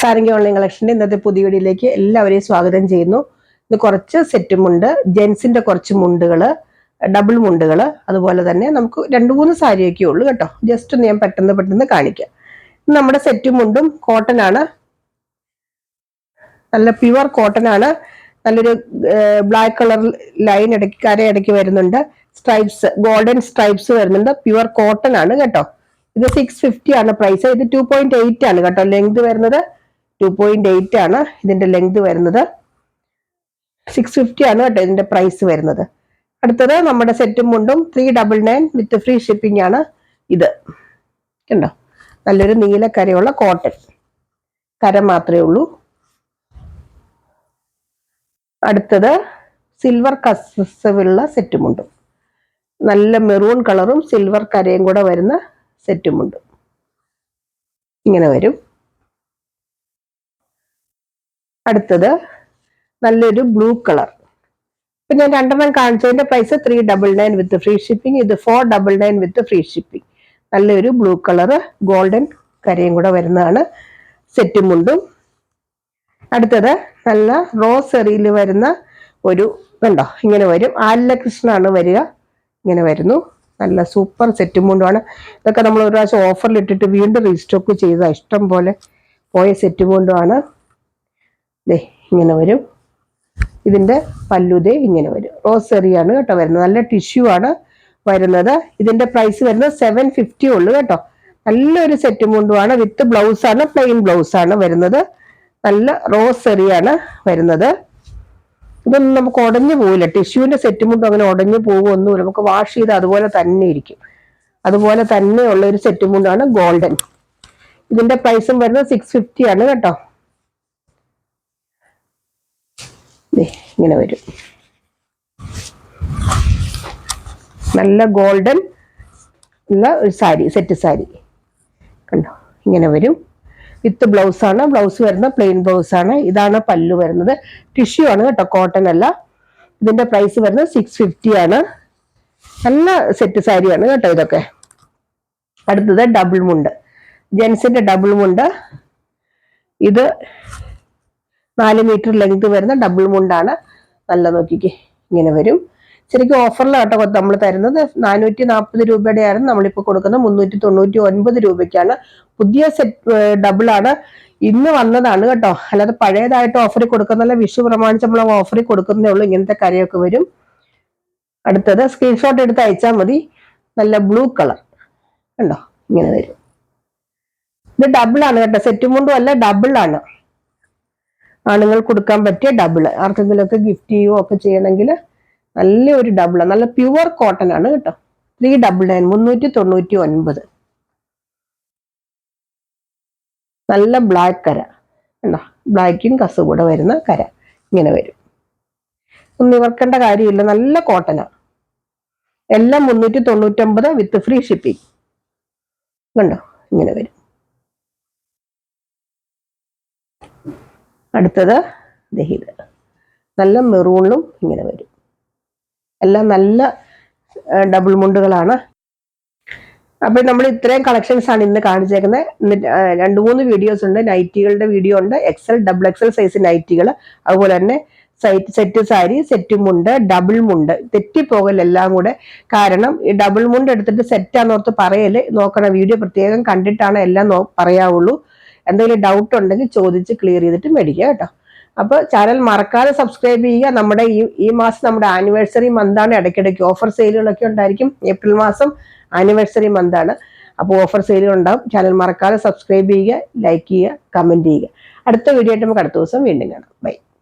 Sarangi online കളക്ഷന്റെ ഇന്നത്തെ പുതിയ വീഡിയോയിലേക്ക് എല്ലാവരെയും സ്വാഗതം ചെയ്യുന്നു. ഇത് കുറച്ച് സെറ്റ് മുണ്ട്, ജെൻസിന്റെ കുറച്ച് മുണ്ടുകള്, ഡബിൾ മുണ്ടുകള്, അതുപോലെ തന്നെ നമുക്ക് 2-3 സാരിയൊക്കെ ഉള്ളൂ കേട്ടോ. ജസ്റ്റ് ഒന്ന് ഞാൻ പെട്ടെന്ന് കാണിക്കാം. നമ്മുടെ സെറ്റ് മുണ്ടും കോട്ടൺ ആണ്, നല്ല പ്യുവർ കോട്ടൺ ആണ്. നല്ലൊരു ബ്ലാക്ക് കളർ ലൈൻ കരയിടയ്ക്ക് വരുന്നുണ്ട്. സ്ട്രൈപ്സ്, ഗോൾഡൻ സ്ട്രൈപ്സ് വരുന്നുണ്ട്. പ്യുവർ കോട്ടൺ ആണ് കേട്ടോ. ഇത് 650 ആണ് പ്രൈസ്. ഇത് 2.8 ആണ് കേട്ടോ ലെങ്ത് വരുന്നത്. 2.8 ആണ് ഇതിന്റെ ലെങ്ത് വരുന്നത്. 650 ആണ് കേട്ടോ ഇതിന്റെ പ്രൈസ് വരുന്നത്. അടുത്തത് നമ്മുടെ സെറ്റും മുണ്ടും 399 വിത്ത് ഫ്രീ ഷിപ്പിംഗ് ആണ്. ഇത് കണ്ടോ, നല്ലൊരു നീലക്കരയുള്ള കോട്ടൺ, കര മാത്രമേ ഉള്ളൂ. അടുത്തത് സിൽവർ കസവുള്ള സെറ്റും മുണ്ടും, നല്ല മെറൂൺ കളറും സിൽവർ കരയും കൂടെ വരുന്ന സെറ്റും മുണ്ടും ഇങ്ങനെ വരും. അടുത്തത് നല്ലൊരു ബ്ലൂ കളർ. ഇപ്പൊ ഞാൻ 2 കാണിച്ചതിന്റെ പ്രൈസ് 399 വിത്ത് ഫ്രീ ഷിപ്പിംഗ്. ഇത് 499 വിത്ത് ഫ്രീ ഷിപ്പിംഗ്. നല്ലൊരു ബ്ലൂ കളറ് ഗോൾഡൻ കരയും കൂടെ വരുന്നതാണ് സെറ്റും മുണ്ടും. അടുത്തത് നല്ല റോസ് എറിയിൽ വരുന്ന ഒരു കണ്ടോ, ഇങ്ങനെ വരും. ആലകൃഷ്ണാണ് വരിക, ഇങ്ങനെ വരുന്നു. നല്ല സൂപ്പർ സെറ്റും മുണ്ടുമാണ്. ഇതൊക്കെ നമ്മൾ ഒരു പ്രാവശ്യം ഓഫറിൽ ഇട്ടിട്ട് വീണ്ടും റീസ്റ്റോക്ക് ചെയ്ത ഇഷ്ടം പോലെ പോയ സെറ്റും മുണ്ടുമാണ്. ദേ ഇങ്ങനെ വരും. ഇതിന്റെ പല്ലുദേ ഇങ്ങനെ വരും. റോസ് എറിയാണ് കേട്ടോ വരുന്നത്. നല്ല ടിഷ്യൂ ആണ് വരുന്നത്. ഇതിന്റെ പ്രൈസ് വരുന്നത് 750 ഉള്ളു കേട്ടോ. നല്ലൊരു സെറ്റും മുണ്ടുമാണ്. വിത്ത് ബ്ലൗസ് ആണ്, പ്ലെയിൻ ബ്ലൗസ് ആണ് വരുന്നത്. നല്ല റോസ് എറിയാണ് വരുന്നത്. ഇതൊന്നും നമുക്ക് ഉടഞ്ഞു പോവില്ല. ടിഷ്യൂവിന്റെ സെറ്റും മുണ്ടും അങ്ങനെ ഉടഞ്ഞു പോകുമൊന്നുമില്ല. നമുക്ക് വാഷ് ചെയ്ത് അതുപോലെ തന്നെ ഇരിക്കും. അതുപോലെ തന്നെ ഉള്ള ഒരു സെറ്റും മുണ്ടാണ് ഗോൾഡൻ. ഇതിന്റെ പ്രൈസും വരുന്നത് 650 ആണ് കേട്ടോ. ഇങ്ങനെ വരും. നല്ല ഗോൾഡൻ ഉള്ള ഒരു സാരി, സെറ്റ് സാരി കണ്ടോ, ഇങ്ങനെ വരും. വിത്ത് ബ്ലൗസ് ആണ്. ബ്ലൗസ് വരുന്ന പ്ലെയിൻ ബ്ലൗസ് ആണ്. ഇതാണ് പല്ലു വരുന്നത്. ടിഷ്യൂ ആണ് കേട്ടോ, കോട്ടൺ അല്ല. ഇതിന്റെ പ്രൈസ് വരുന്നത് 650 ആണ്. നല്ല സെറ്റ് സാരിയാണ് കേട്ടോ ഇതൊക്കെ. അടുത്തത് ഡബിൾ മുണ്ട്, ജെൻസിന്റെ ഡബിൾ മുണ്ട്. ഇത് 4 മീറ്റർ ലെങ്ത് വരുന്ന ഡബിൾ മുണ്ടാണ്. നല്ല നോക്കിക്കേ, ഇങ്ങനെ വരും. ശരിക്കും ഓഫറിലാട്ടോ നമ്മൾ തരുന്നത്. 440 രൂപയുടെ ആയിരുന്നു, നമ്മളിപ്പോൾ കൊടുക്കുന്നത് 399 രൂപയ്ക്കാണ്. പുതിയ സെറ്റ് ഡബിൾ ആണ്, ഇന്ന് വന്നതാണ് കേട്ടോ. അല്ലാതെ പഴയതായിട്ട് ഓഫറിൽ കൊടുക്കുന്നല്ല. വിഷു പ്രമാണിച്ച് നമ്മൾ ഓഫറിൽ കൊടുക്കുന്നേ ഉള്ളൂ. ഇങ്ങനത്തെ കരയൊക്കെ വരും. അടുത്തത് സ്ക്രീൻഷോട്ട് എടുത്ത് അയച്ചാൽ മതി. നല്ല ബ്ലൂ കളർ കണ്ടോ, ഇങ്ങനെ വരും. ഇത് ഡബിൾ ആണ് കേട്ടോ, സെറ്റ് മുണ്ടും അല്ല, ഡബിൾ ആണ്. ആണുങ്ങൾ കൊടുക്കാൻ പറ്റിയ ഡബിള്. ആർക്കെങ്കിലും ഒക്കെ ഗിഫ്റ്റ് ചെയ്യുകയോ ഒക്കെ ചെയ്യണമെങ്കിൽ നല്ലൊരു ഡബിളാണ്. നല്ല പ്യുവർ കോട്ടൺ ആണ് കേട്ടോ. 399 399. നല്ല ബ്ലാക്ക് കര കണ്ടോ, ബ്ലാക്കും കസ് കൂടെ വരുന്ന കര ഇങ്ങനെ വരും. ഒന്നും ഇവർക്കേണ്ട കാര്യമില്ല. നല്ല കോട്ടനാ. എല്ലാം 399 വിത്ത് ഫ്രീ ഷിപ്പിംഗ് കണ്ടോ, ഇങ്ങനെ വരും. അടുത്തത് ഇത് നല്ല മെറൂണിലും ഇങ്ങനെ വരും. എല്ലാം നല്ല ഡബിൾ മുണ്ടുകളാണ്. അപ്പൊ നമ്മൾ ഇത്രയും കളക്ഷൻസ് ആണ് ഇന്ന് കാണിച്ചേക്കുന്നത്. 2-3 വീഡിയോസ് ഉണ്ട്. നൈറ്റികളുടെ വീഡിയോ ഉണ്ട്, XL, XXL സൈസ് നൈറ്റികൾ, അതുപോലെ തന്നെ സെറ്റ് സാരി, സെറ്റ് മുണ്ട്, ഡബിൾ മുണ്ട്. തെറ്റിപ്പോകൽ എല്ലാം കൂടെ. കാരണം ഈ ഡബിൾ മുണ്ട് എടുത്തിട്ട് സെറ്റാന്നോർത്ത് പറയല് നോക്കണം. വീഡിയോ പ്രത്യേകം കണ്ടിട്ടാണ് എല്ലാം പറയാവുള്ളൂ. എന്തെങ്കിലും ഡൗട്ട് ഉണ്ടെങ്കിൽ ചോദിച്ച് ക്ലിയർ ചെയ്തിട്ട് മേടിക്കുക കേട്ടോ. അപ്പോൾ ചാനൽ മറക്കാതെ സബ്സ്ക്രൈബ് ചെയ്യുക. നമ്മുടെ ഈ മാസം നമ്മുടെ ആനിവേഴ്സറി മന്താണ്. ഇടയ്ക്കിടയ്ക്ക് ഓഫർ സെയിലുകളൊക്കെ ഉണ്ടായിരിക്കും. ഏപ്രിൽ മാസം ആനിവേഴ്സറി മന്താണ്. അപ്പോൾ ഓഫർ സെയിലുകൾ ഉണ്ടാവും. ചാനൽ മറക്കാതെ സബ്സ്ക്രൈബ് ചെയ്യുക, ലൈക്ക് ചെയ്യുക, കമന്റ് ചെയ്യുക. അടുത്ത വീഡിയോ ആയിട്ട് നമുക്ക് അടുത്ത ദിവസം വീണ്ടും കാണാം. ബൈ.